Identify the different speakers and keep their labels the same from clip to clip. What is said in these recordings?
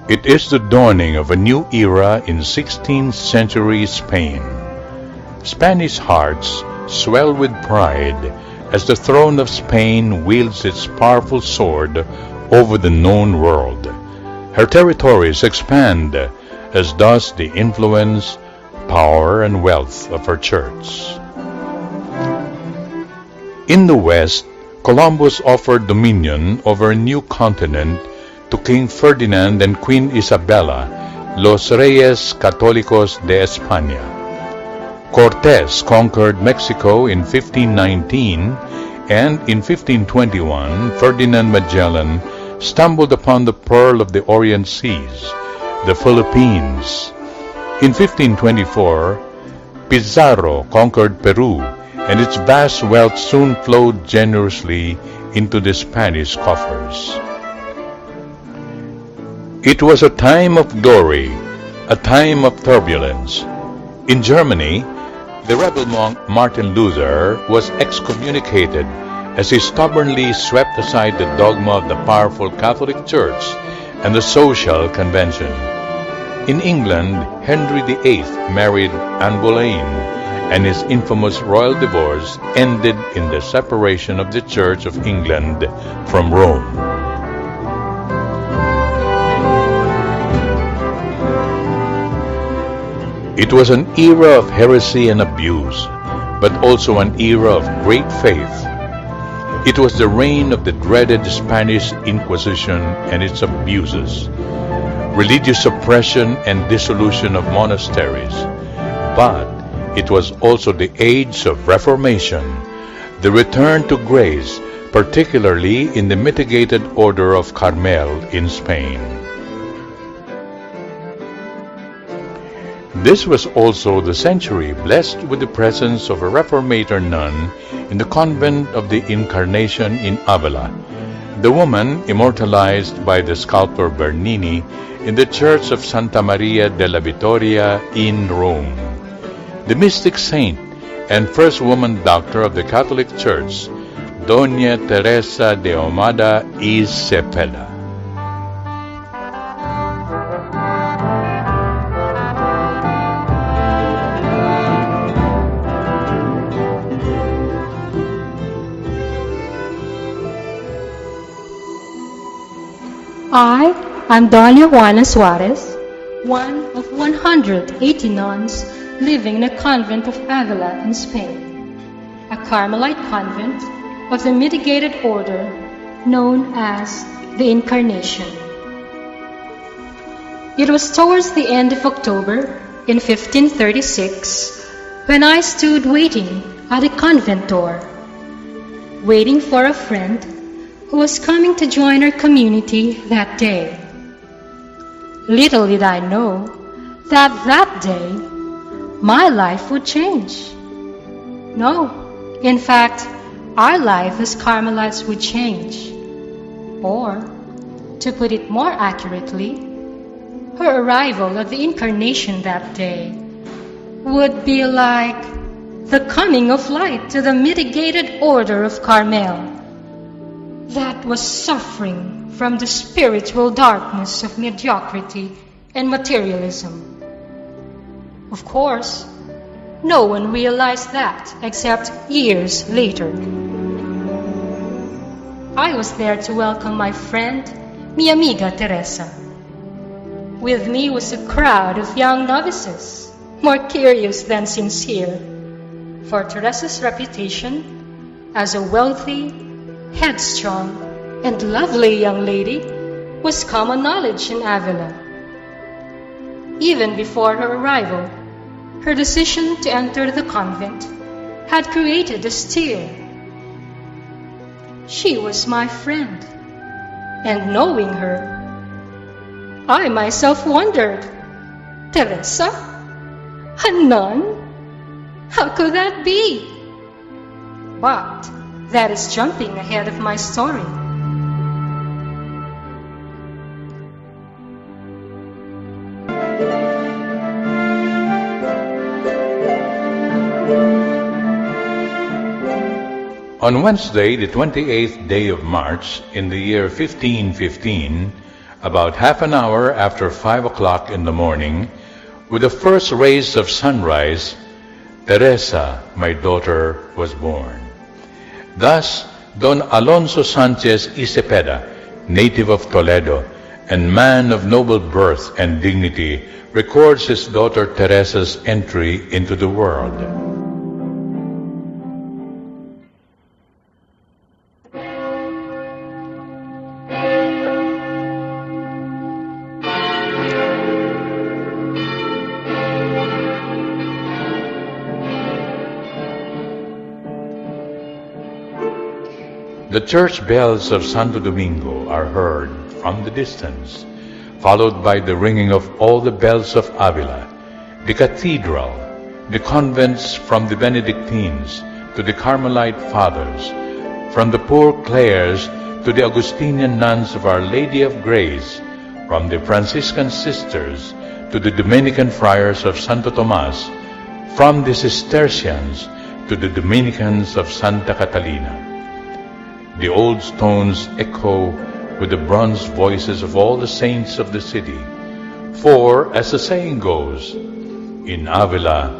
Speaker 1: It is the dawning of a new era in 16th century Spain. Spanish hearts swell with pride as the throne of Spain wields its powerful sword over the known world. Her territories expand, as does the influence, power, and wealth of her church. In the West, Columbus offered dominion over a new continent to King Ferdinand and Queen Isabella, Los Reyes Católicos de España. Cortés conquered Mexico in 1519, and in 1521 Ferdinand Magellan stumbled upon the pearl of the Orient Seas, the Philippines. In 1524, Pizarro conquered Peru, and its vast wealth soon flowed generously into the Spanish coffers. It was a time of glory, a time of turbulence. In Germany, the rebel monk Martin Luther was excommunicated as he stubbornly swept aside the dogma of the powerful Catholic Church and the social convention. In England, Henry VIII married Anne Boleyn, and his infamous royal divorce ended in the separation of the Church of England from Rome. It was an era of heresy and abuse, but also an era of great faith. It was the reign of the dreaded Spanish Inquisition and its abuses, religious suppression and dissolution of monasteries. But it was also the age of Reformation, the return to grace, particularly in the mitigated order of Carmel in Spain. This was also the century blessed with the presence of a Reformator nun in the convent of the Incarnation in Avila, the woman immortalized by the sculptor Bernini in the church of Santa Maria della Vittoria in Rome. The mystic saint and first woman doctor of the Catholic Church, Doña Teresa de Avila y Cepeda.
Speaker 2: I am Doña Juana Suarez, one of 180 nuns living in a convent of Avila in Spain, a Carmelite convent of the mitigated order known as the Incarnation. It was towards the end of October in 1536 when I stood waiting at a convent door, waiting for a friend who was coming to join our community that day. Little did I know that day my life would change. No, in fact, our life as Carmelites would change. Or, to put it more accurately, her arrival at the Incarnation that day would be like the coming of light to the mitigated order of Carmel that was suffering from the spiritual darkness of mediocrity and materialism. Of course, no one realized that except years later. I was there to welcome my friend, mi amiga Teresa. With me was a crowd of young novices, more curious than sincere, for Teresa's reputation as a wealthy, headstrong, and lovely young lady was common knowledge in Avila. Even before her arrival, her decision to enter the convent had created a stir. She was my friend, and knowing her, I myself wondered, Teresa? A nun? How could that be? But that is jumping ahead of my story.
Speaker 1: On Wednesday, the 28th day of March, in the year 1515, About half an hour after 5 o'clock in the morning, with the first rays of sunrise, Teresa, my daughter, was born. Thus, Don Alonso Sanchez y Cepeda, native of Toledo, and man of noble birth and dignity, records his daughter Teresa's entry into the world. The church bells of Santo Domingo are heard from the distance, followed by the ringing of all the bells of Avila, the cathedral, the convents from the Benedictines to the Carmelite fathers, from the Poor Clares to the Augustinian nuns of Our Lady of Grace, from the Franciscan sisters to the Dominican friars of Santo Tomas, from the Cistercians to the Dominicans of Santa Catalina. The old stones echo with the bronze voices of all the saints of the city. For, as the saying goes, in Avila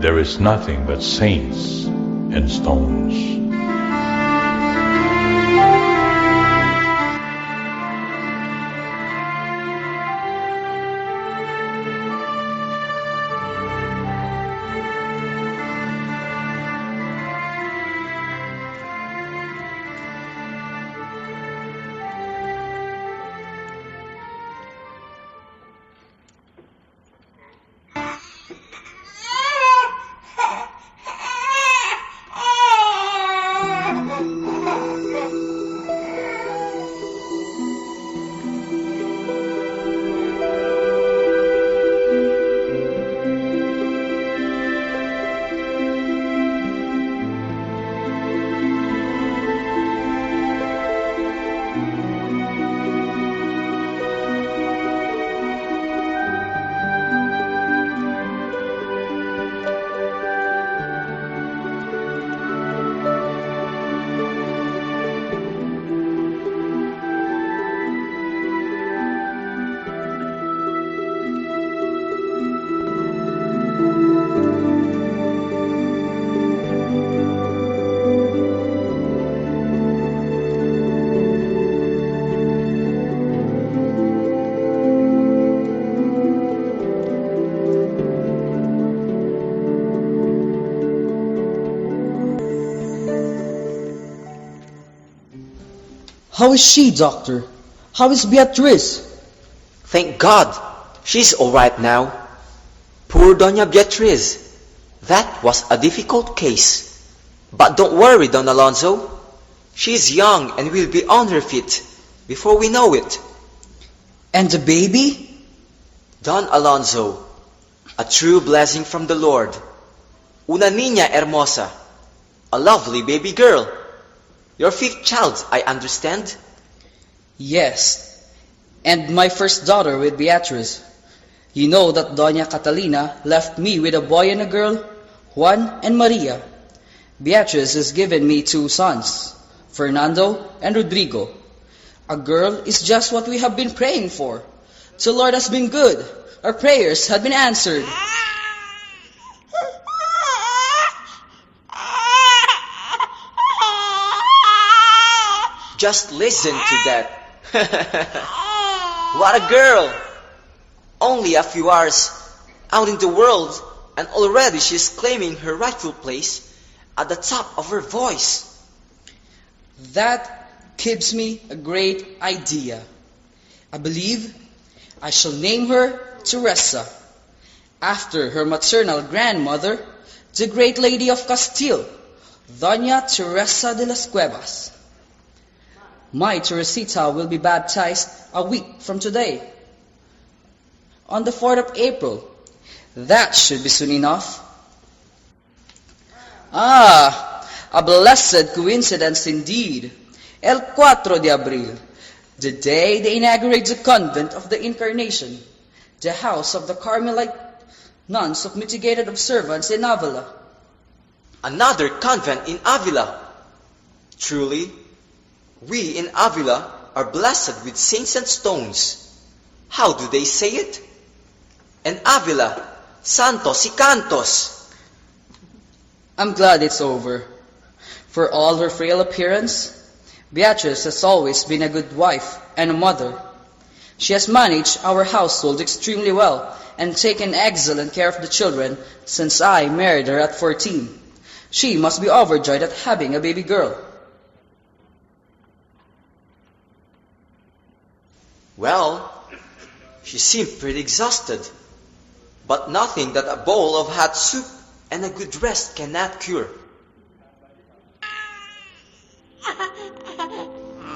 Speaker 1: there is nothing but saints and stones.
Speaker 3: How is she, Doctor? How is Beatriz?
Speaker 4: Thank God, she's all right now. Poor Doña Beatriz. That was a difficult case. But don't worry, Don Alonso. She's young and will be on her feet before we know it.
Speaker 3: And the baby?
Speaker 4: Don Alonso, a true blessing from the Lord. Una niña hermosa, a lovely baby girl. Your fifth child, I understand?
Speaker 3: Yes, and my first daughter with Beatriz. You know that Doña Catalina left me with a boy and a girl, Juan and Maria. Beatriz has given me 2 sons, Fernando and Rodrigo. A girl is just what we have been praying for. The Lord has been good. Our prayers have been answered.
Speaker 4: Just listen to that. What a girl! Only a few hours out in the world and already she's claiming her rightful place at the top of her voice.
Speaker 3: That gives me a great idea. I believe I shall name her Teresa, after her maternal grandmother, the great lady of Castile, Doña Teresa de las Cuevas. My Teresita will be baptized a week from today, on the 4th of April. That should be soon enough. A blessed coincidence indeed. El 4 de Abril, the day they inaugurate the convent of the Incarnation, the house of the Carmelite nuns of mitigated observance in Avila.
Speaker 4: Another convent in Avila. Truly, we in Avila are blessed with saints and stones. How do they say it? And Avila, Santos y Cantos.
Speaker 3: I'm glad it's over. For all her frail appearance, Beatrice has always been a good wife and a mother. She has managed our household extremely well and taken excellent care of the children since I married her at 14. She must be overjoyed at having a baby girl.
Speaker 4: Well, she seemed pretty exhausted, but nothing that a bowl of hot soup and a good rest cannot cure.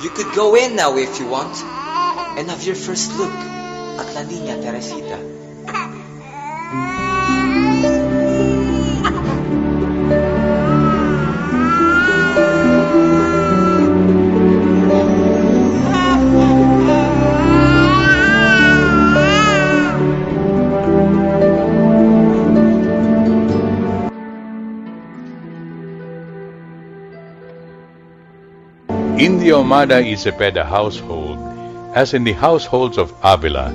Speaker 4: You could go in now if you want, and have your first look at La Niña Teresita.
Speaker 1: In the Omada y Cepeda household, as in the households of Avila,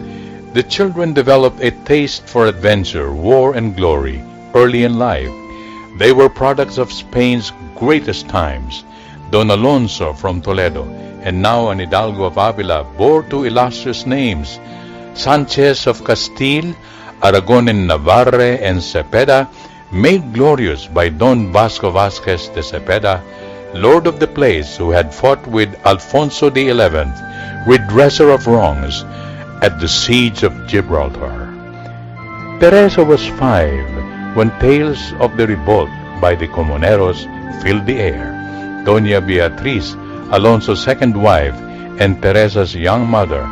Speaker 1: the children developed a taste for adventure, war, and glory early in life. They were products of Spain's greatest times. Don Alonso from Toledo, and now an Hidalgo of Avila, bore two illustrious names. Sanchez of Castile, Aragon and Navarre, and Cepeda, made glorious by Don Vasco Vazquez de Cepeda, lord of the place, who had fought with Alfonso XI, redresser of wrongs, at the siege of Gibraltar. Teresa was 5 when tales of the revolt by the Comuneros filled the air. Doña Beatriz, Alonso's second wife and Teresa's young mother,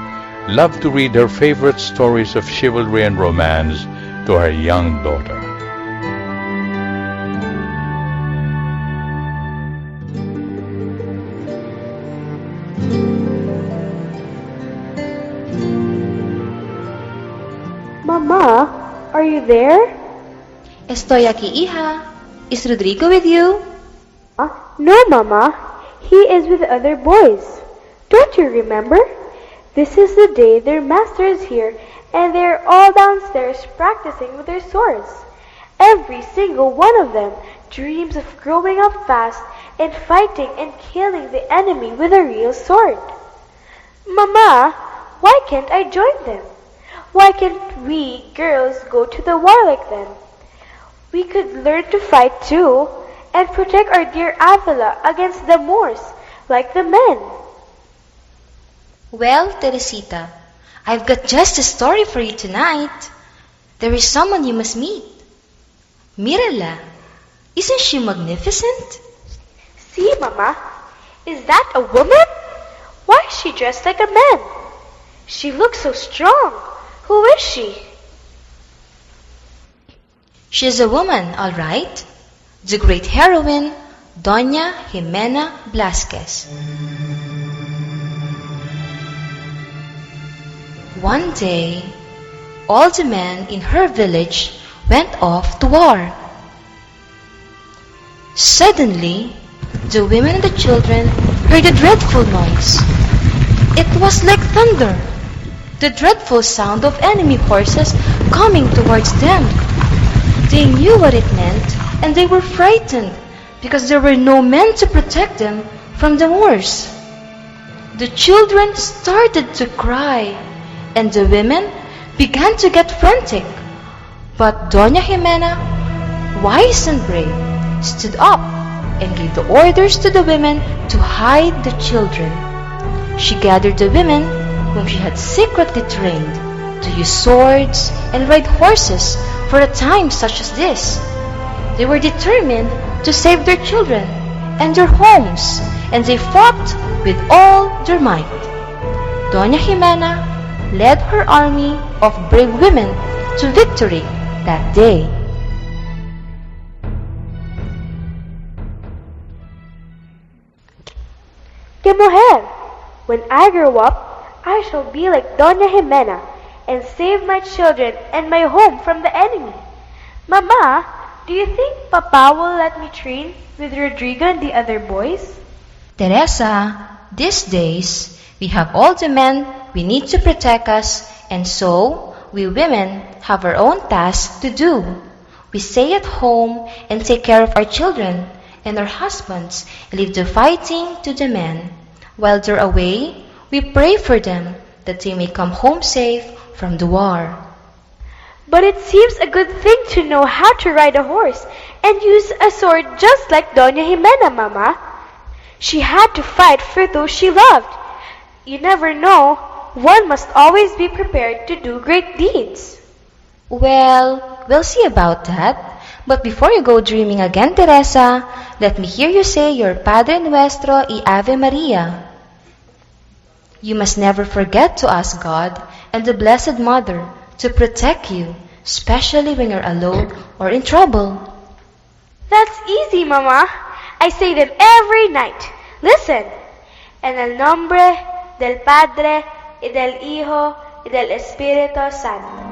Speaker 1: loved to read her favorite stories of chivalry and romance to her young daughter.
Speaker 5: Mama, are you there?
Speaker 6: Estoy aquí, hija. Is Rodrigo with you?
Speaker 5: No, Mama. He is with other boys. Don't you remember? This is the day their master is here, and they are all downstairs practicing with their swords. Every single one of them dreams of growing up fast and fighting and killing the enemy with a real sword. Mama, why can't I join them? Why can't we girls go to the war like them? We could learn to fight too, and protect our dear Avila against the Moors, like the men.
Speaker 6: Well, Teresita, I've got just a story for you tonight. There is someone you must meet. Mirala. Isn't she magnificent?
Speaker 5: See, Mama, is that a woman? Why is she dressed like a man? She looks so strong. Who is she?
Speaker 6: She's a woman, all right. The great heroine, Doña Jimena Blasquez. One day, all the men in her village went off to war. Suddenly, the women and the children heard a dreadful noise. It was like thunder, the dreadful sound of enemy horses coming towards them. They knew what it meant, and they were frightened because there were no men to protect them from the Moors. The children started to cry, and the women began to get frantic. But Doña Jimena, wise and brave, stood up and gave the orders to the women to hide the children. She gathered the women whom she had secretly trained to use swords and ride horses for a time such as this. They were determined to save their children and their homes, and they fought with all their might. Doña Jimena led her army of brave women to victory that day.
Speaker 5: Que mujer! When I grow up, I shall be like Doña Jimena and save my children and my home from the enemy. Mama, do you think Papa will let me train with Rodrigo and the other boys?
Speaker 6: Teresa, these days, We have all the men we need to protect us, and so we women have our own tasks to do. We stay at home and take care of our children, and our husbands leave the fighting to the men. While they're away, we pray for them that they may come home safe from the war.
Speaker 5: But it seems a good thing to know how to ride a horse and use a sword just like Doña Jimena, Mama. She had to fight for those she loved. You never know. One must always be prepared to do great deeds.
Speaker 6: Well, we'll see about that. But before you go dreaming again, Teresa, let me hear you say your Padre Nuestro y Ave Maria. You must never forget to ask God and the Blessed Mother to protect you, especially when you're alone or in trouble.
Speaker 5: That's easy, Mama. I say them every night. Listen. En el nombre del Padre, y del Hijo, y del Espíritu Santo.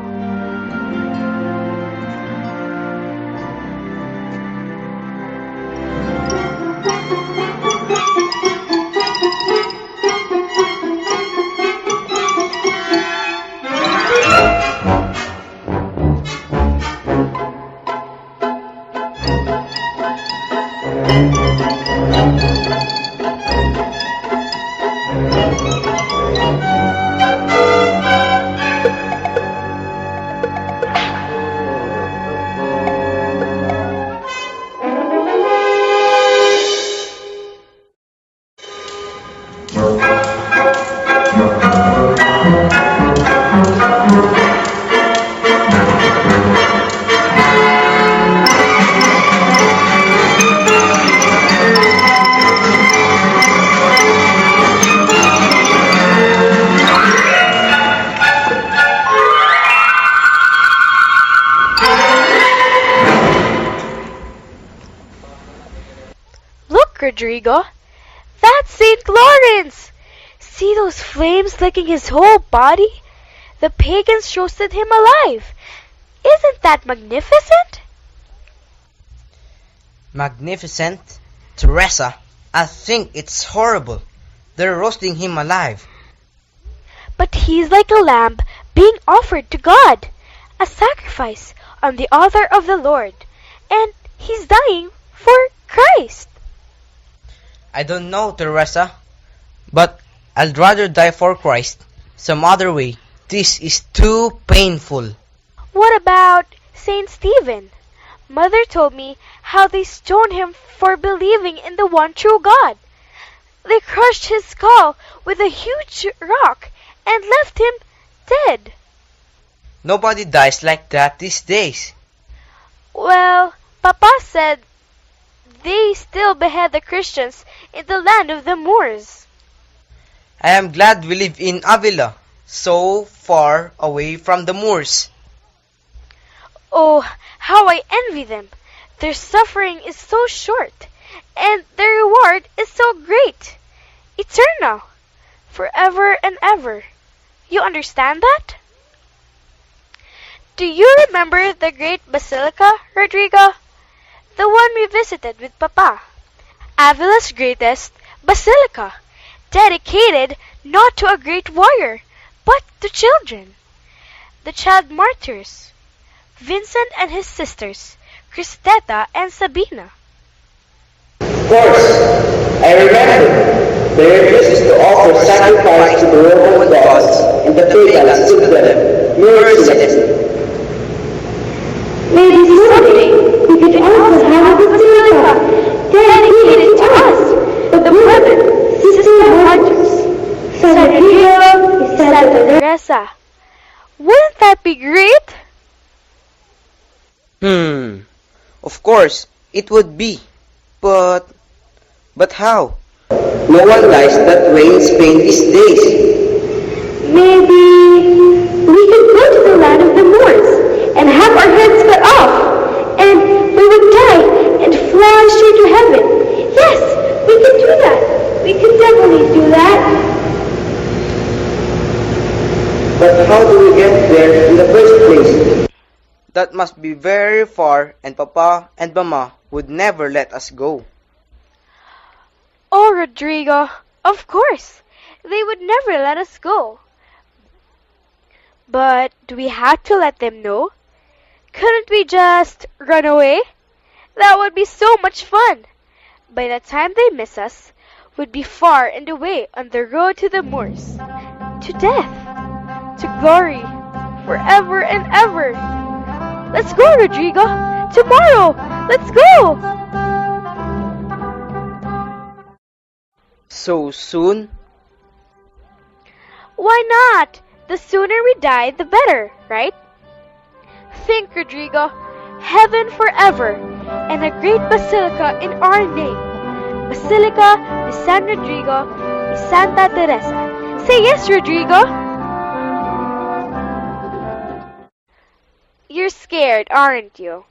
Speaker 5: Rodrigo, that's St. Lawrence! See those flames licking his whole body? The pagans roasted him alive. Isn't that magnificent?
Speaker 7: Magnificent? Teresa, I think it's horrible. They're roasting him alive.
Speaker 5: But he's like a lamb being offered to God, a sacrifice on the altar of the Lord, and he's dying for Christ.
Speaker 7: I don't know, Teresa, but I'd rather die for Christ some other way. This is too painful.
Speaker 5: What about Saint Stephen? Mother told me how they stoned him for believing in the one true God. They crushed his skull with a huge rock and left him dead.
Speaker 7: Nobody dies like that these days.
Speaker 5: Well, Papa said they still behead the Christians in the land of the Moors.
Speaker 7: I am glad we live in Avila, so far away from the Moors.
Speaker 5: Oh, how I envy them. Their suffering is so short, and their reward is so great. Eternal. Forever and ever. You understand that? Do you remember the great basilica, Rodrigo? The one we visited with Papa. Avila's greatest basilica, dedicated not to a great warrior, but to children. The child martyrs, Vincent and his sisters, Cristeta and Sabina.
Speaker 4: Of course, I remember. They refused to offer sacrifice to the Roman gods, and the pagans took them mercilessly.
Speaker 5: Maybe someday we could also have a basilica dedicated to us, the brother, sister martyrs, San Rodrigo y Santa Teresa. Wouldn't that be great?
Speaker 7: Of course, it would be. But how?
Speaker 4: No one dies that way in Spain these days.
Speaker 5: Maybe we could go to the land of the Moors and have our heads cut off, and we would die and fly straight to heaven. Yes, we could do that. We could definitely do that.
Speaker 4: But how do we get there in the first place?
Speaker 7: That must be very far, and Papa and Mama would never let us go.
Speaker 5: Oh, Rodrigo, of course. They would never let us go. But do we have to let them know? Couldn't we just run away? That would be so much fun. By the time they miss us, we'd be far and away on the road to the moors, to death, to glory, forever and ever. Let's go, Rodrigo! Tomorrow! Let's go!
Speaker 7: So soon?
Speaker 5: Why not? The sooner we die, the better, right? Think, Rodrigo. Heaven forever, and a great basilica in our name. Basilica de San Rodrigo y Santa Teresa. Say yes, Rodrigo! You're scared, aren't you?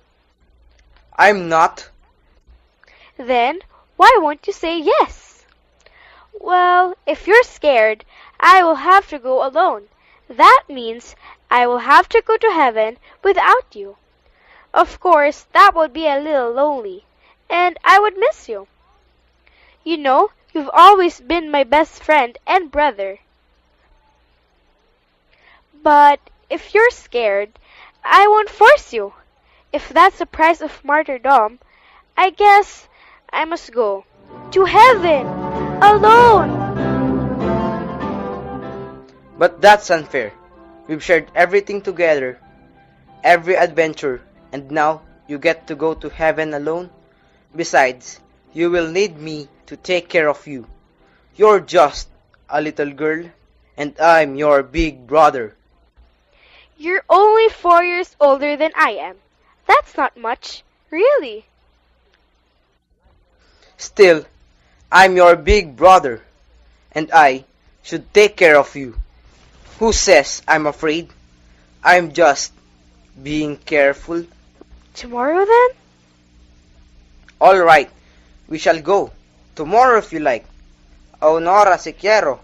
Speaker 7: I'm not.
Speaker 5: Then, why won't you say yes? Well, if you're scared, I will have to go alone. That means I will have to go to heaven without you. Of course, that would be a little lonely, and I would miss you. You know, you've always been my best friend and brother. But if you're scared, I won't force you. If that's the price of martyrdom, I guess I must go to heaven alone.
Speaker 7: But that's unfair. We've shared everything together, every adventure, and now you get to go to heaven alone? Besides, you will need me to take care of you. You're just a little girl, and I'm your big brother.
Speaker 5: You're only 4 years older than I am. That's not much, really.
Speaker 7: Still, I'm your big brother, and I should take care of you. Who says I'm afraid? I'm just being careful.
Speaker 5: Tomorrow then?
Speaker 7: All right, we shall go. Tomorrow if you like. Honora si quiero.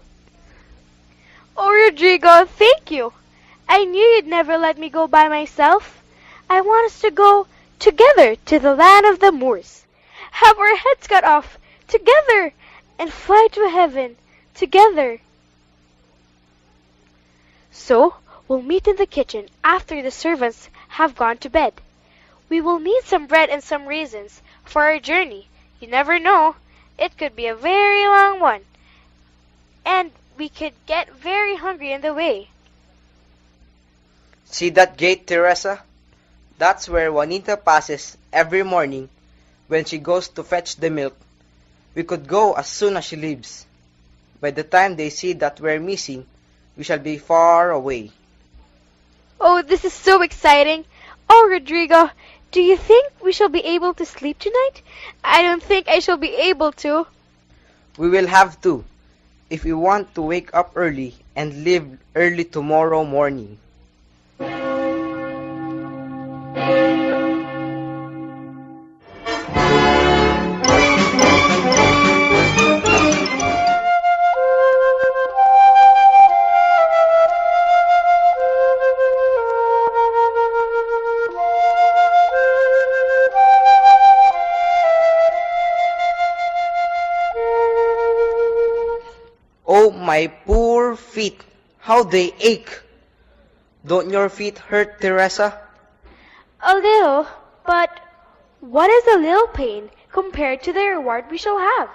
Speaker 5: Oh, Rodrigo, thank you. I knew you'd never let me go by myself. I want us to go together to the land of the Moors. Have our heads cut off together and fly to heaven together. So, we'll meet in the kitchen after the servants have gone to bed. We will need some bread and some raisins for our journey. You never know. It could be a very long one. And we could get very hungry in the way.
Speaker 7: See that gate, Teresa? That's where Juanita passes every morning when she goes to fetch the milk. We could go as soon as she leaves. By the time they see that we're missing, we shall be far away.
Speaker 5: Oh, this is so exciting. Oh, Rodrigo, do you think we shall be able to sleep tonight? I don't think I shall be able to.
Speaker 7: We will have to, if we want to wake up early and leave early tomorrow morning. Oh, my poor feet, how they ache. Don't your feet hurt, Teresa?
Speaker 5: A little, but what is a little pain compared to the reward we shall have?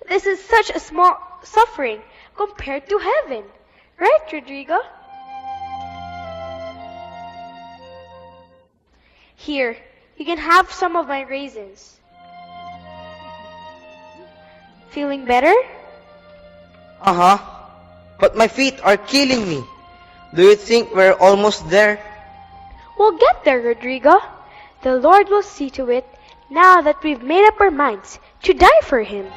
Speaker 5: This is such a small suffering compared to heaven. Right, Rodrigo? Here, you can have some of my raisins. Feeling better?
Speaker 7: Uh-huh. But my feet are killing me. Do you think we're almost there?
Speaker 5: We'll get there, Rodrigo. The Lord will see to it now that we've made up our minds to die for Him.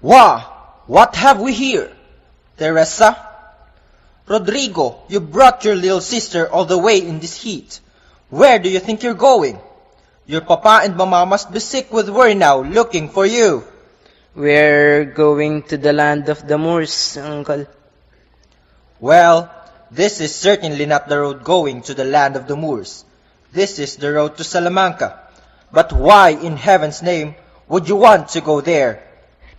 Speaker 8: Wah! What have we here? Teresa? Rodrigo, you brought your little sister all the way in this heat. Where do you think you're going? Your papa and mama must be sick with worry now, looking for you.
Speaker 7: We're going to the land of the Moors, Uncle.
Speaker 8: Well, this is certainly not the road going to the land of the Moors. This is the road to Salamanca. But why in heaven's name would you want to go there?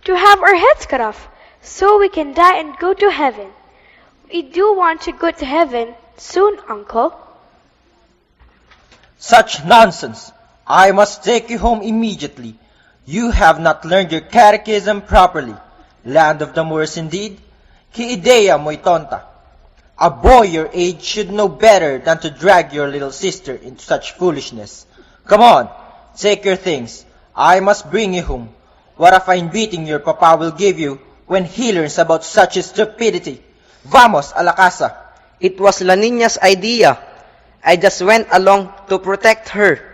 Speaker 5: To have our heads cut off, so we can die and go to heaven. We do want to go to heaven soon, Uncle.
Speaker 8: Such nonsense! I must take you home immediately. You have not learned your catechism properly. Land of the Moors indeed? Que idea muy tonta. A boy your age should know better than to drag your little sister into such foolishness. Come on, take your things. I must bring you home. What a fine beating your papa will give you when he learns about such stupidity. Vamos a la casa.
Speaker 7: It was La Niña's idea. I just went along to protect her.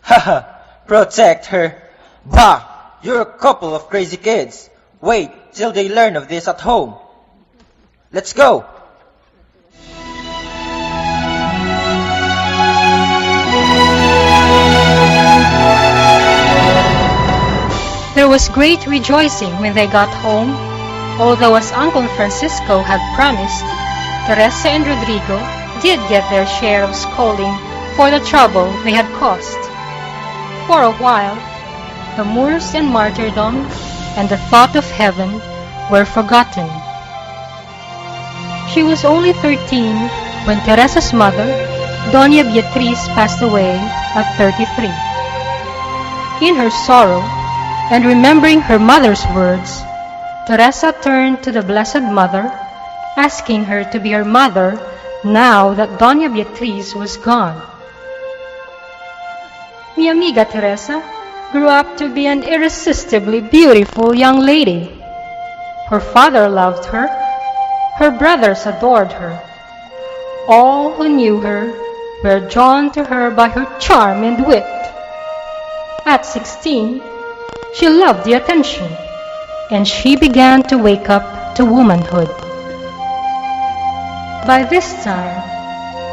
Speaker 8: Haha, protect her. Bah, you're a couple of crazy kids. Wait till they learn of this at home. Let's go.
Speaker 2: There was great rejoicing when they got home, although as Uncle Francisco had promised, Teresa and Rodrigo did get their share of scolding for the trouble they had caused. For a while, the Moors and martyrdom and the thought of heaven were forgotten. She was only 13 when Teresa's mother, Doña Beatriz, passed away at 33. In her sorrow, and remembering her mother's words, Teresa turned to the Blessed Mother, asking her to be her mother now that Doña Beatriz was gone. Mi amiga Teresa grew up to be an irresistibly beautiful young lady. Her father loved her. Her brothers adored her. All who knew her were drawn to her by her charm and wit. At 16, she loved the attention, and she began to wake up to womanhood. By this time,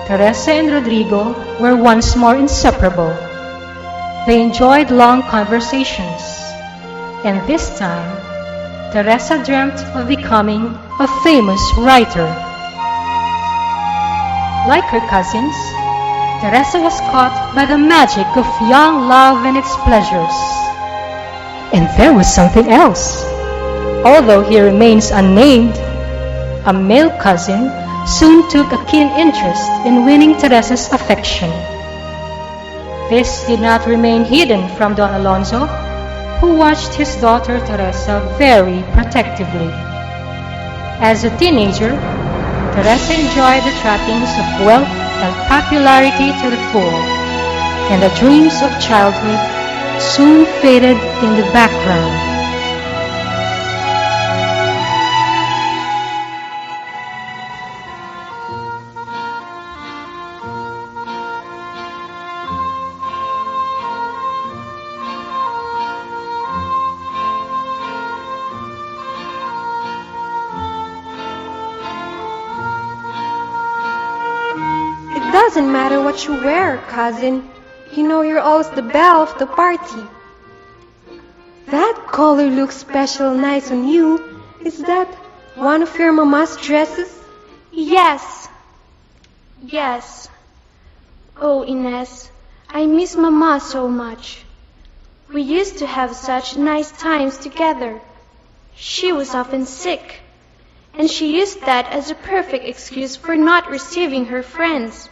Speaker 2: Teresa and Rodrigo were once more inseparable. They enjoyed long conversations, and this time, Teresa dreamt of becoming a famous writer. Like her cousins, Teresa was caught by the magic of young love and its pleasures. And there was something else. Although he remains unnamed, a male cousin soon took a keen interest in winning Teresa's affection. This did not remain hidden from Don Alonso, who watched his daughter Teresa very protectively. As a teenager, Teresa enjoyed the trappings of wealth and popularity to the full, and the dreams of childhood soon faded in the background.
Speaker 9: It doesn't matter what you wear, cousin. You know you're always the belle of the party. That color looks special nice on you. Is that one of your mama's dresses?
Speaker 10: Yes. Yes. Oh, Ines, I miss Mama so much. We used to have such nice times together. She was often sick, and she used that as a perfect excuse for not receiving her friends,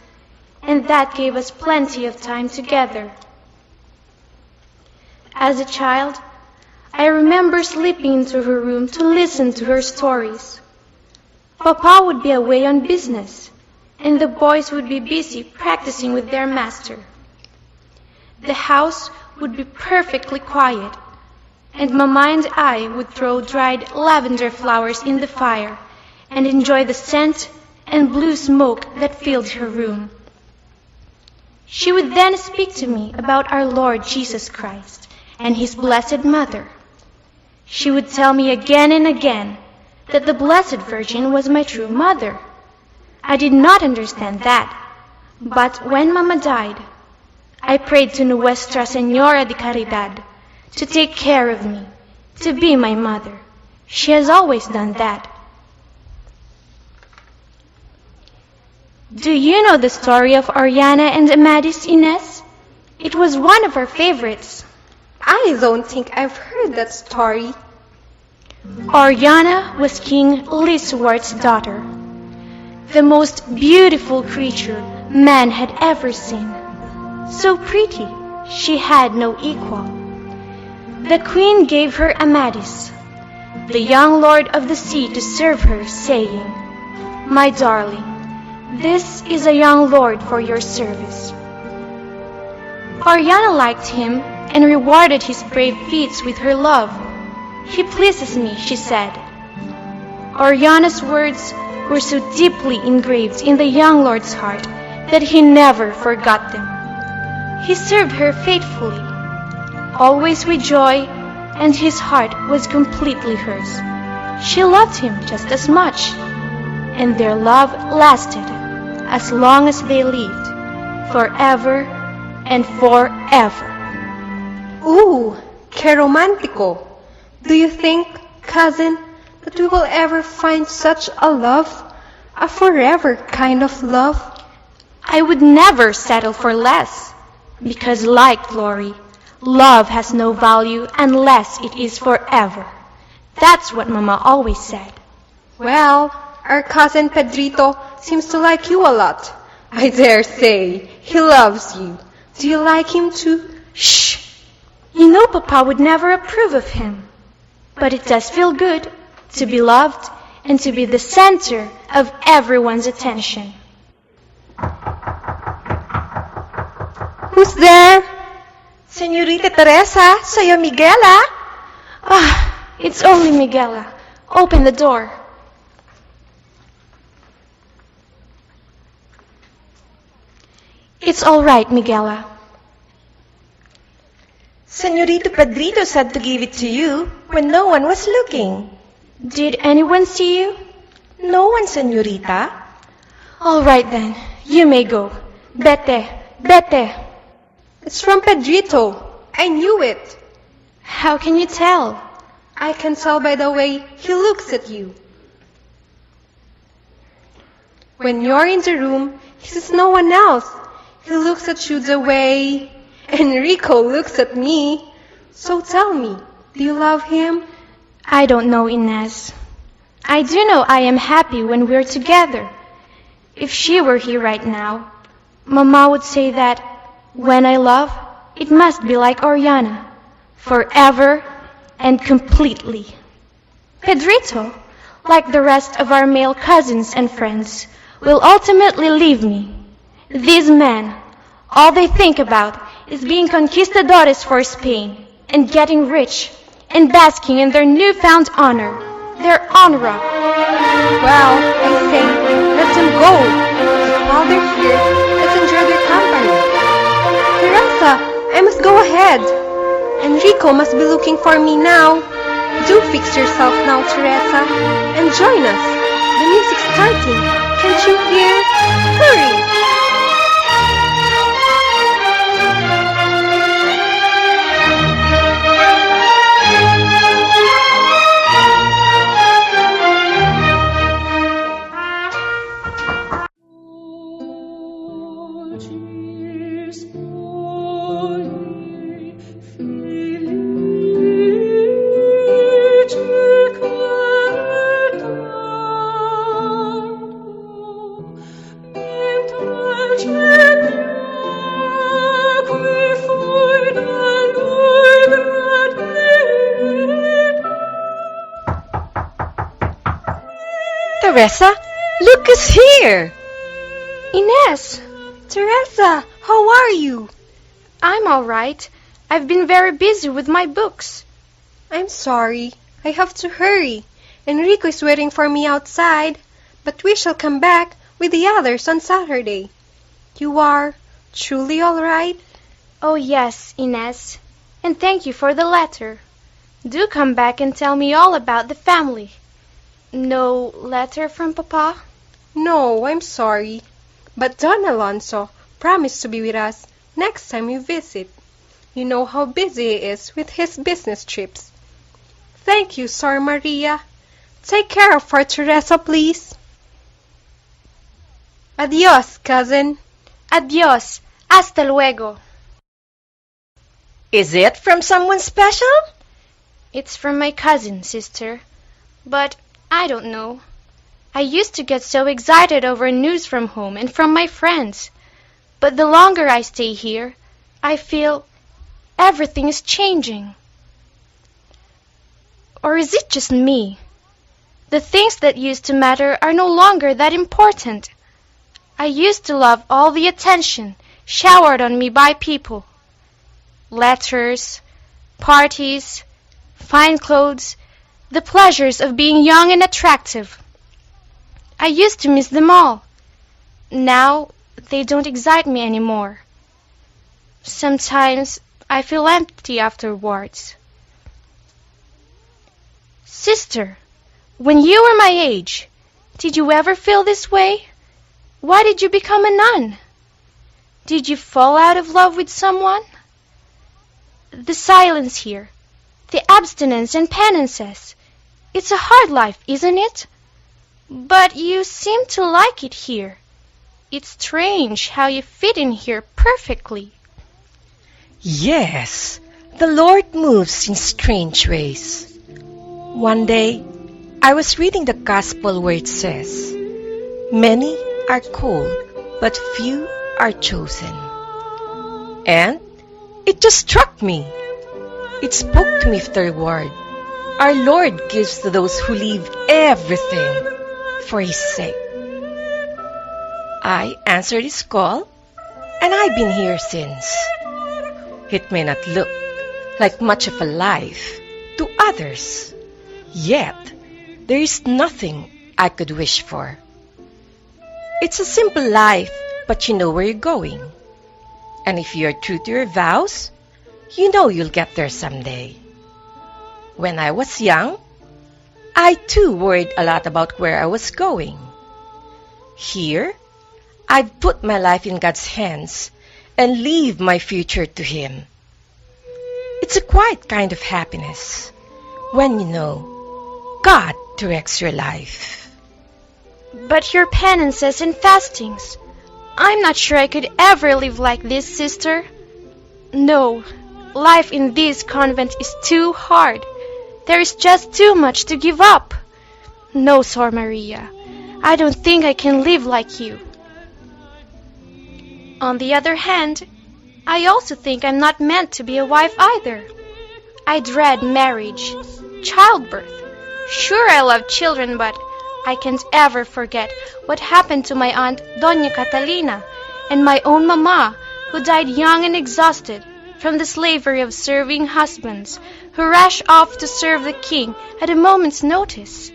Speaker 10: and that gave us plenty of time together. As a child, I remember slipping into her room to listen to her stories. Papa would be away on business, and the boys would be busy practicing with their master. The house would be perfectly quiet, and Mama and I would throw dried lavender flowers in the fire and enjoy the scent and blue smoke that filled her room. She would then speak to me about our Lord Jesus Christ and His Blessed Mother. She would tell me again and again that the Blessed Virgin was my true mother. I did not understand that, but when Mama died, I prayed to Nuestra Señora de Caridad to take care of me, to be my mother. She has always done that. Do you know the story of Oriana and Amadis, Ines? It was one of our favorites.
Speaker 9: I don't think I've heard that story.
Speaker 10: Oriana was King Lisuarte's daughter, the most beautiful creature man had ever seen. So pretty, she had no equal. The queen gave her Amadis, the young lord of the sea, to serve her, saying, "My darling, this is a young lord for your service." Oriana liked him and rewarded his brave feats with her love. "He pleases me," she said. Oriana's words were so deeply engraved in the young lord's heart that he never forgot them. He served her faithfully, always with joy, and his heart was completely hers. She loved him just as much, and their love lasted as long as they lived, forever and forever.
Speaker 9: Ooh, que romantico! Do you think, cousin, that we will ever find such a love? A forever kind of love?
Speaker 10: I would never settle for less, because like glory, love has no value unless it is forever. That's what Mama always said.
Speaker 9: Well, our cousin Pedrito seems to like you a lot. I dare say he loves you. Do you like him too?
Speaker 10: Shh! You know Papa would never approve of him. But it does feel good to be loved and to be the center of everyone's attention.
Speaker 9: Who's there?
Speaker 6: Señorita Teresa, soy Miguela.
Speaker 10: It's only Miguela. Open the door. It's all right, Miguela.
Speaker 6: Señorito Pedrito said to give it to you when no one was looking.
Speaker 10: Did anyone see you?
Speaker 6: No one, señorita.
Speaker 10: All right then, you may go. Vete, vete.
Speaker 9: It's from Pedrito. I knew it.
Speaker 10: How can you tell?
Speaker 9: I can tell by the way he looks at you. When you're in the room, he sees no one else. He looks at you the way Enrico looks at me. So tell me, do you love him?
Speaker 10: I don't know, Inez. I do know I am happy when we're together. If she were here right now, Mama would say that when I love, it must be like Oriana, forever and completely. Pedrito, like the rest of our male cousins and friends, will ultimately leave me. These men, all they think about is being conquistadores for Spain and getting rich and basking in their newfound honor, their honra.
Speaker 9: Well, I say, let them go. But while they're here, let's enjoy their company. Teresa, I must go ahead. Enrico must be looking for me now. Do fix yourself now, Teresa, and join us. The music's starting. Can't you hear? Hurry!
Speaker 6: Teresa, look who's here.
Speaker 10: Inez,
Speaker 9: Teresa, how are you?
Speaker 10: I'm all right. I've been very busy with my books.
Speaker 9: I'm sorry. I have to hurry. Enrico is waiting for me outside, but we shall come back with the others on Saturday. You are truly all right?
Speaker 10: Oh yes, Inez. And thank you for the letter. Do come back and tell me all about the family. No letter from Papa?
Speaker 9: No, I'm sorry. But Don Alonso promised to be with us next time you visit. You know how busy he is with his business trips. Thank you, Sor Maria. Take care of our Teresa, please. Adios, cousin.
Speaker 10: Adios. Hasta luego.
Speaker 11: Is it from someone special?
Speaker 10: It's from my cousin, sister. But I don't know. I used to get so excited over news from home and from my friends. But the longer I stay here, I feel everything is changing. Or is it just me? The things that used to matter are no longer that important. I used to love all the attention showered on me by people. Letters, parties, fine clothes, the pleasures of being young and attractive. I used to miss them all. Now they don't excite me anymore. Sometimes I feel empty afterwards. Sister, when you were my age, did you ever feel this way? Why did you become a nun? Did you fall out of love with someone? The silence here, the abstinence and penances. It's a hard life, isn't it? But you seem to like it here. It's strange how you fit in here perfectly.
Speaker 11: Yes, the Lord moves in strange ways. One day, I was reading the Gospel where it says, "Many are called, but few are chosen." And it just struck me. It spoke to me afterward. Our Lord gives to those who leave everything for His sake. I answered His call, and I've been here since. It may not look like much of a life to others, yet there is nothing I could wish for. It's a simple life, but you know where you're going. And if you're true to your vows, you know you'll get there someday. When I was young, I too worried a lot about where I was going. Here, I've put my life in God's hands and leave my future to Him. It's a quiet kind of happiness when you know God directs your life.
Speaker 10: But your penances and fastings, I'm not sure I could ever live like this, sister. No, life in this convent is too hard. There is just too much to give up. No, Sor Maria, I don't think I can live like you. On the other hand, I also think I'm not meant to be a wife either. I dread marriage, childbirth. Sure, I love children, but I can't ever forget what happened to my aunt Doña Catalina and my own mama, who died young and exhausted from the slavery of serving husbands who rush off to serve the king at a moment's notice.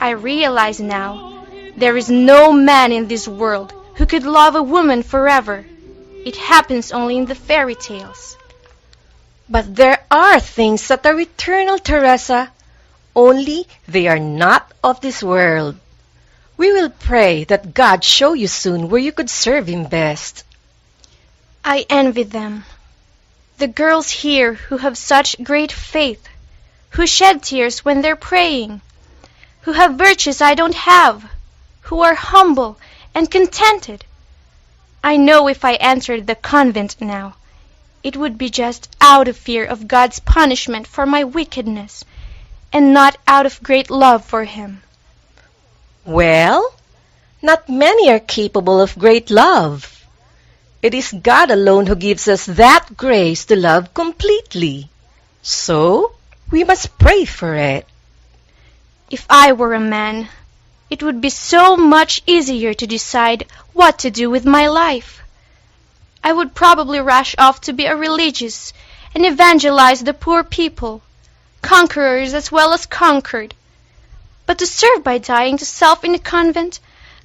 Speaker 10: I realize now there is no man in this world who could love a woman forever. It happens only in the fairy tales.
Speaker 11: But there are things that are eternal, Teresa. Only they are not of this world. We will pray that God show you soon where you could serve Him best.
Speaker 10: I envy them. The girls here who have such great faith, who shed tears when they're praying, who have virtues I don't have, who are humble and contented. I know if I entered the convent now, it would be just out of fear of God's punishment for my wickedness, and not out of great love for Him.
Speaker 11: Well, not many are capable of great love. It is God alone who gives us that grace to love completely. So, we must pray for it.
Speaker 10: If I were a man, it would be so much easier to decide what to do with my life. I would probably rush off to be a religious and evangelize the poor people, conquerors as well as conquered. But to serve by dying to self in a convent,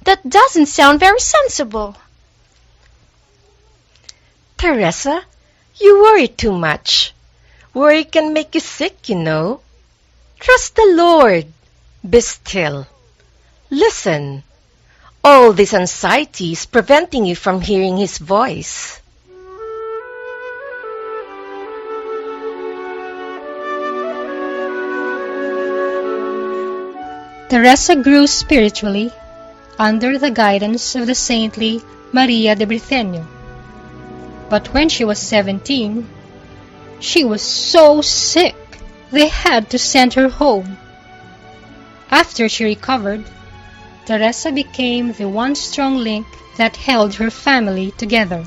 Speaker 10: that doesn't sound very sensible.
Speaker 11: Teresa, you worry too much. Worry can make you sick, you know. Trust the Lord. Be still. Listen. All this anxiety is preventing you from hearing His voice.
Speaker 2: Teresa grew spiritually under the guidance of the saintly Maria de Briceño. But when she was 17, she was so sick they had to send her home. After she recovered, Teresa became the one strong link that held her family together.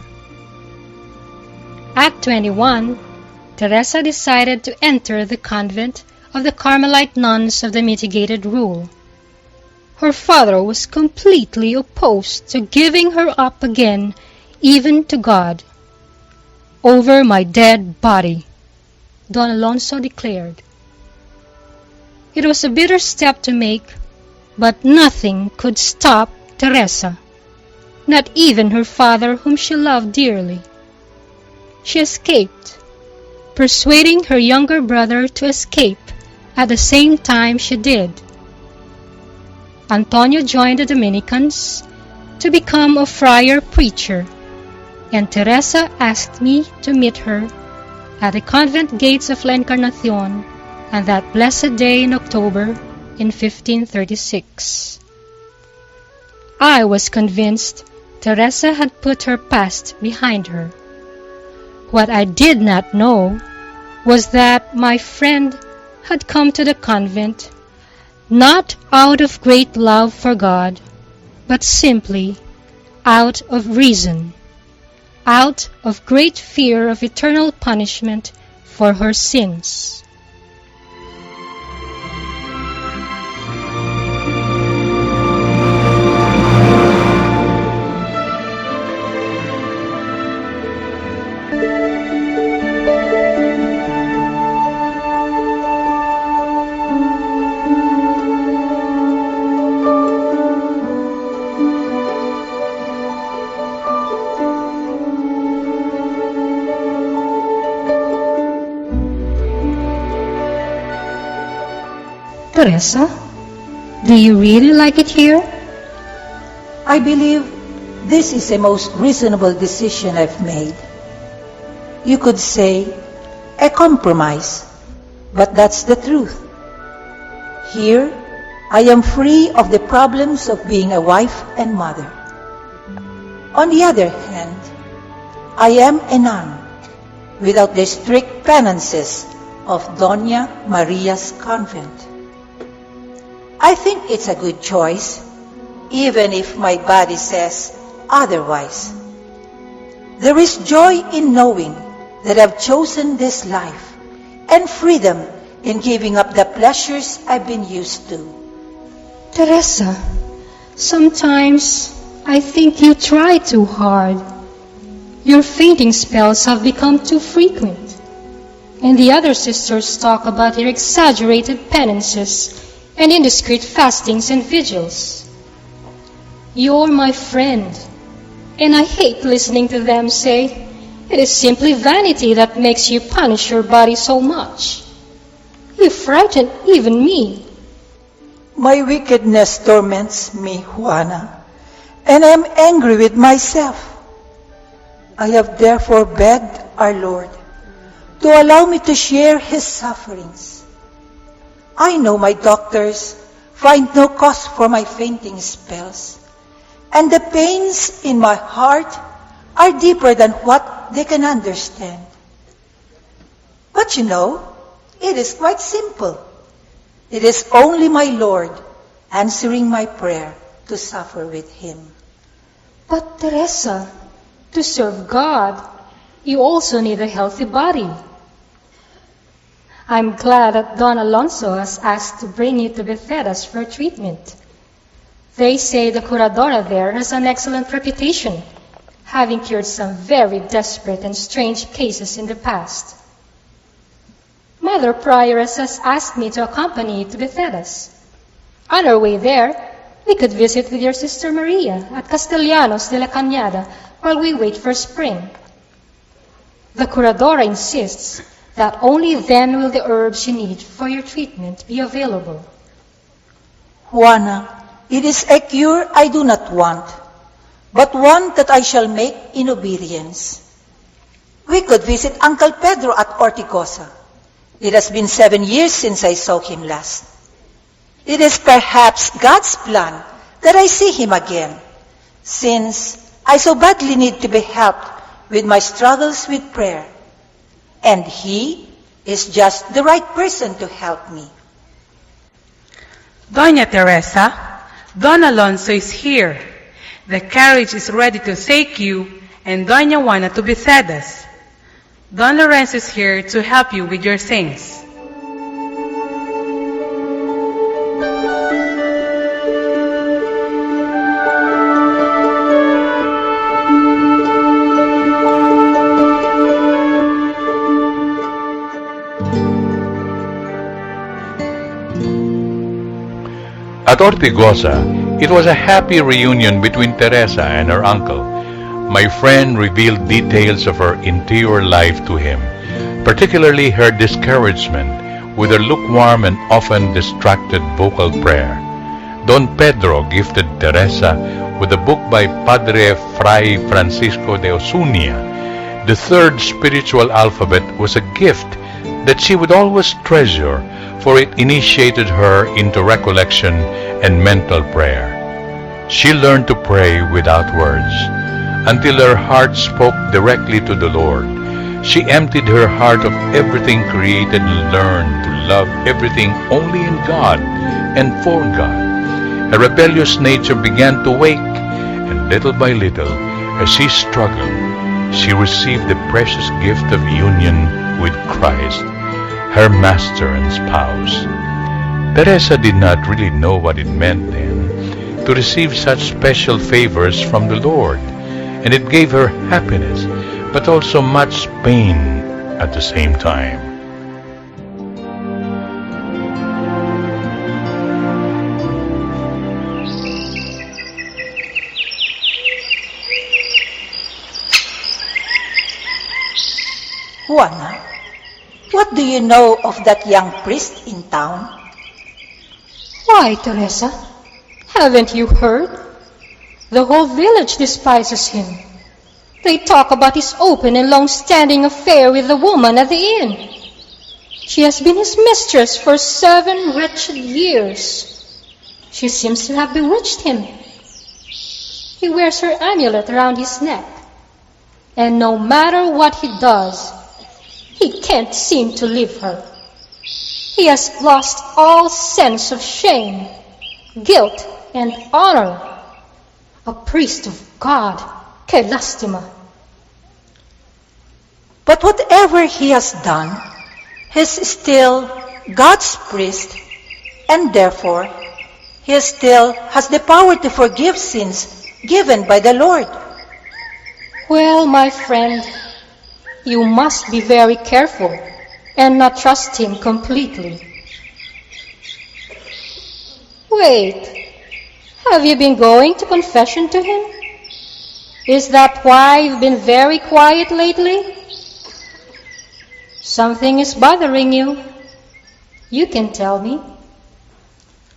Speaker 2: At 21, Teresa decided to enter the convent of the Carmelite nuns of the Mitigated Rule. Her father was completely opposed to giving her up again, even to God. "Over my dead body," Don Alonso declared. It was a bitter step to make, but nothing could stop Teresa, not even her father whom she loved dearly. She escaped, persuading her younger brother to escape at the same time she did. Antonio joined the Dominicans to become a friar preacher, and Teresa asked me to meet her at the convent gates of La Encarnacion on that blessed day in October in 1536. I was convinced Teresa had put her past behind her. What I did not know was that my friend had come to the convent not out of great love for God, but simply out of reason, out of great fear of eternal punishment for her sins. Teresa, do you really like it here?
Speaker 12: I believe this is a most reasonable decision I've made. You could say a compromise, but that's the truth. Here, I am free of the problems of being a wife and mother. On the other hand, I am a nun without the strict penances of Doña Maria's convent. I think it's a good choice, even if my body says otherwise. There is joy in knowing that I've chosen this life and freedom in giving up the pleasures I've been used to.
Speaker 2: Teresa, sometimes I think you try too hard. Your fainting spells have become too frequent, and the other sisters talk about your exaggerated penances and indiscreet fastings and vigils. You're my friend, and I hate listening to them say it is simply vanity that makes you punish your body so much. You frighten even me.
Speaker 12: My wickedness torments me, Juana, and I am angry with myself. I have therefore begged our Lord to allow me to share His sufferings. I know my doctors find no cause for my fainting spells, and the pains in my heart are deeper than what they can understand. But you know, it is quite simple. It is only my Lord answering my prayer to suffer with Him.
Speaker 2: But Teresa, to serve God, you also need a healthy body. I'm glad that Don Alonso has asked to bring you to Bethesda's for treatment. They say the curadora there has an excellent reputation, having cured some very desperate and strange cases in the past. Mother Prioress has asked me to accompany you to Bethesda's. On our way there, we could visit with your sister Maria at Castellanos de la Cañada while we wait for spring. The curadora insists that only then will the herbs you need for your treatment be available.
Speaker 12: Juana, it is a cure I do not want, but one that I shall make in obedience. We could visit Uncle Pedro at Ortigosa. It has been 7 years since I saw him last. It is perhaps God's plan that I see him again, since I so badly need to be helped with my struggles with prayer. And he is just the right person to help me.
Speaker 13: Doña Teresa, Don Alonso is here. The carriage is ready to take you and Doña Juana to Besedas. Don Lorenzo is here to help you with your things.
Speaker 1: At Ortigosa, it was a happy reunion between Teresa and her uncle. My friend revealed details of her interior life to him, particularly her discouragement with her lukewarm and often distracted vocal prayer. Don Pedro gifted Teresa with a book by Padre Fray Francisco de Osunia. The third spiritual alphabet was a gift that she would always treasure, for it initiated her into recollection and mental prayer. She learned to pray without words, until her heart spoke directly to the Lord. She emptied her heart of everything created and learned to love everything only in God and for God. A rebellious nature began to wake, and little by little, as she struggled, she received the precious gift of union with Christ, her master and spouse. Teresa did not really know what it meant then to receive such special favors from the Lord, and it gave her happiness, but also much pain at the same time.
Speaker 12: Juana, what do you know of that young priest in town?
Speaker 2: Why, Teresa, haven't you heard? The whole village despises him. They talk about his open and long-standing affair with the woman at the inn. She has been his mistress for 7 wretched years. She seems to have bewitched him. He wears her amulet around his neck, and no matter what he does, he can't seem to leave her. He has lost all sense of shame, guilt, and honor. A priest of God, que lastima.
Speaker 12: But whatever he has done, he's still God's priest, and therefore he still has the power to forgive sins given by the Lord.
Speaker 2: Well, my friend, you must be very careful and not trust him completely. Wait, have you been going to confession to him? Is that why you've been very quiet lately? Something is bothering you. You can tell me.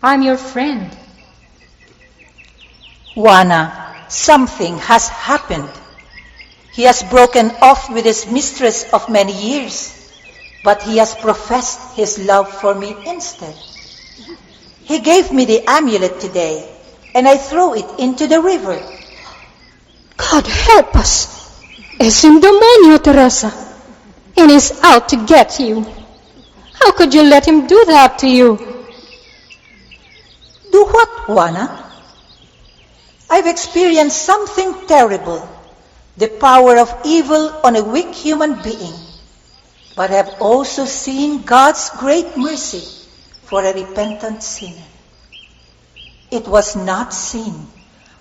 Speaker 2: I'm your friend.
Speaker 12: Juana, something has happened. He has broken off with his mistress of many years, but he has professed his love for me instead. He gave me the amulet today, and I threw it into the river.
Speaker 2: God help us! Es un demonio, Teresa, and he's out to get you. How could you let him do that to you?
Speaker 12: Do what, Juana? I've experienced something terrible, the power of evil on a weak human being, but I've also seen God's great mercy for a repentant sinner. It was not sin,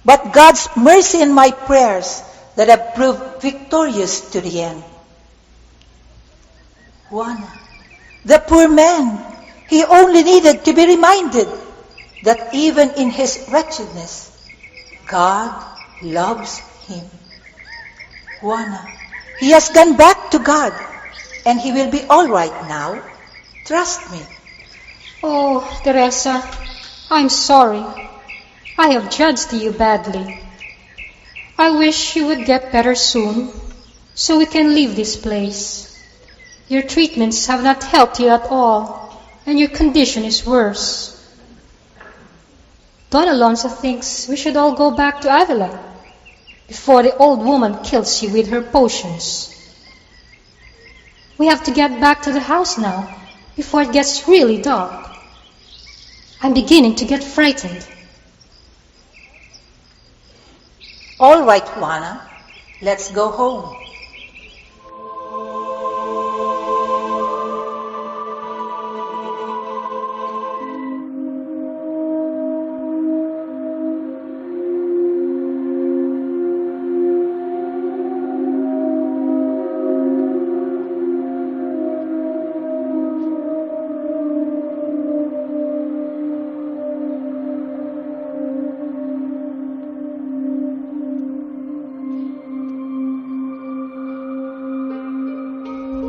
Speaker 12: but God's mercy in my prayers that have proved victorious to the end. Juana, the poor man, he only needed to be reminded that even in his wretchedness, God loves him. Juana, he has gone back to God, and he will be all right now. Trust me.
Speaker 2: Oh, Teresa, I'm sorry. I have judged you badly. I wish you would get better soon, so we can leave this place. Your treatments have not helped you at all, and your condition is worse. Don Alonso thinks we should all go back to Avila before the old woman kills you with her potions. We have to get back to the house now before it gets really dark. I'm beginning to get frightened.
Speaker 12: All right, Juana. Let's go home.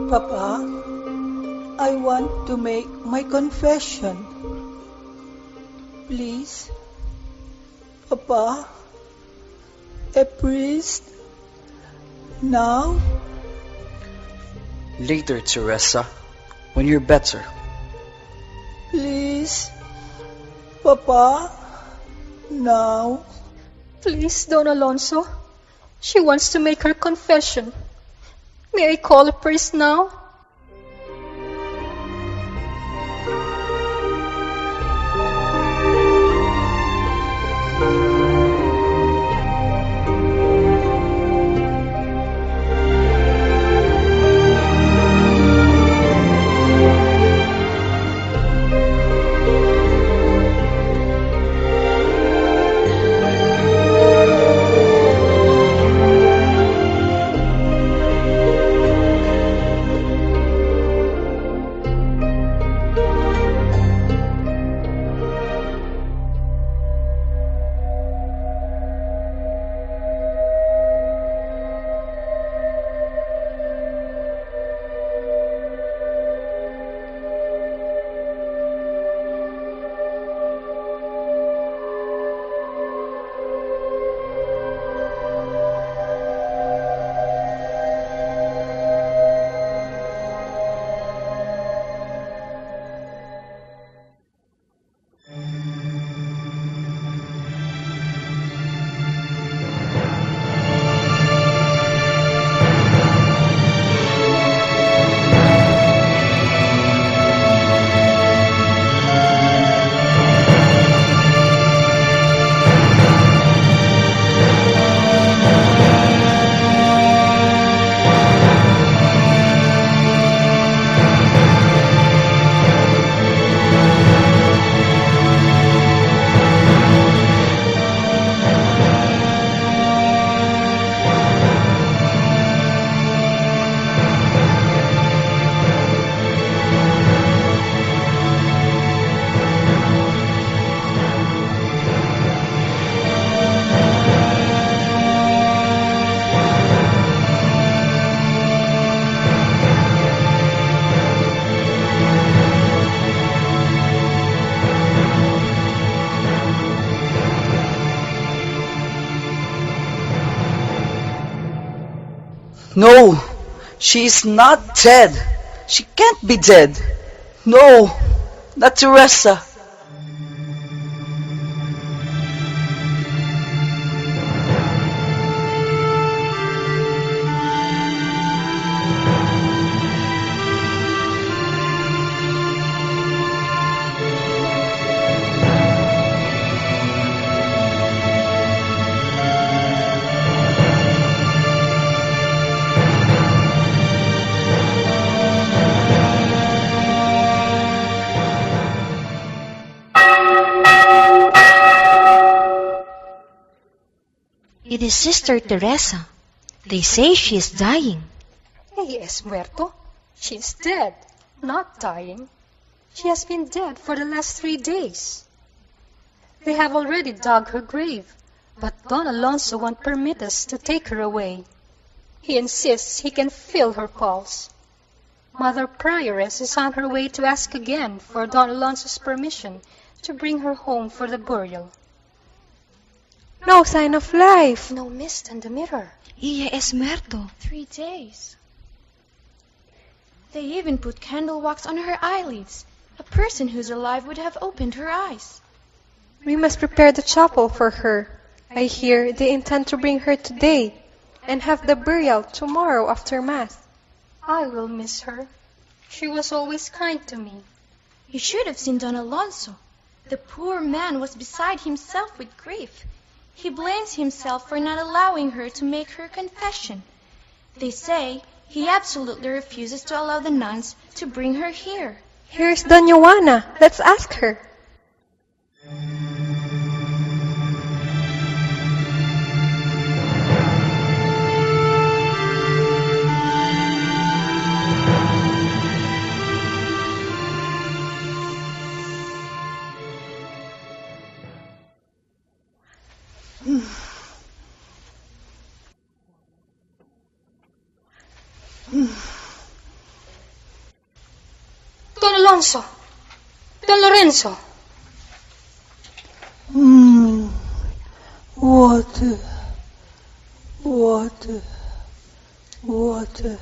Speaker 14: Papa, I want to make my confession. Please, Papa, a priest, now?
Speaker 3: Later, Teresa, when you're better.
Speaker 14: Please, Papa, now?
Speaker 2: Please, Don Alonso. She wants to make her confession. May I call a priest now?
Speaker 3: No, she is not dead. She can't be dead. No, not Teresa.
Speaker 6: It is Sister Teresa. They say she is dying.
Speaker 2: Hey, Esmuerto. She's dead, not dying. She has been dead for the last 3 days. They have already dug her grave, but Don Alonso won't permit us to take her away. He insists he can feel her pulse. Mother Prioress is on her way to ask again for Don Alonso's permission to bring her home for the burial.
Speaker 9: No sign of life.
Speaker 2: No mist in the mirror.
Speaker 6: Ella es muerto.
Speaker 10: 3 days. They even put candle wax on her eyelids. A person who's alive would have opened her eyes.
Speaker 9: We must prepare the chapel for her. I hear they intend to bring her today and have the burial tomorrow after Mass.
Speaker 2: I will miss her. She was always kind to me.
Speaker 10: You should have seen Don Alonso. The poor man was beside himself with grief. He blames himself for not allowing her to make her confession. They say he absolutely refuses to allow the nuns to bring her here.
Speaker 9: Here's Doña Juana. Let's ask her.
Speaker 2: Don Alonso! Don Lorenzo!
Speaker 14: Water. Water. Water.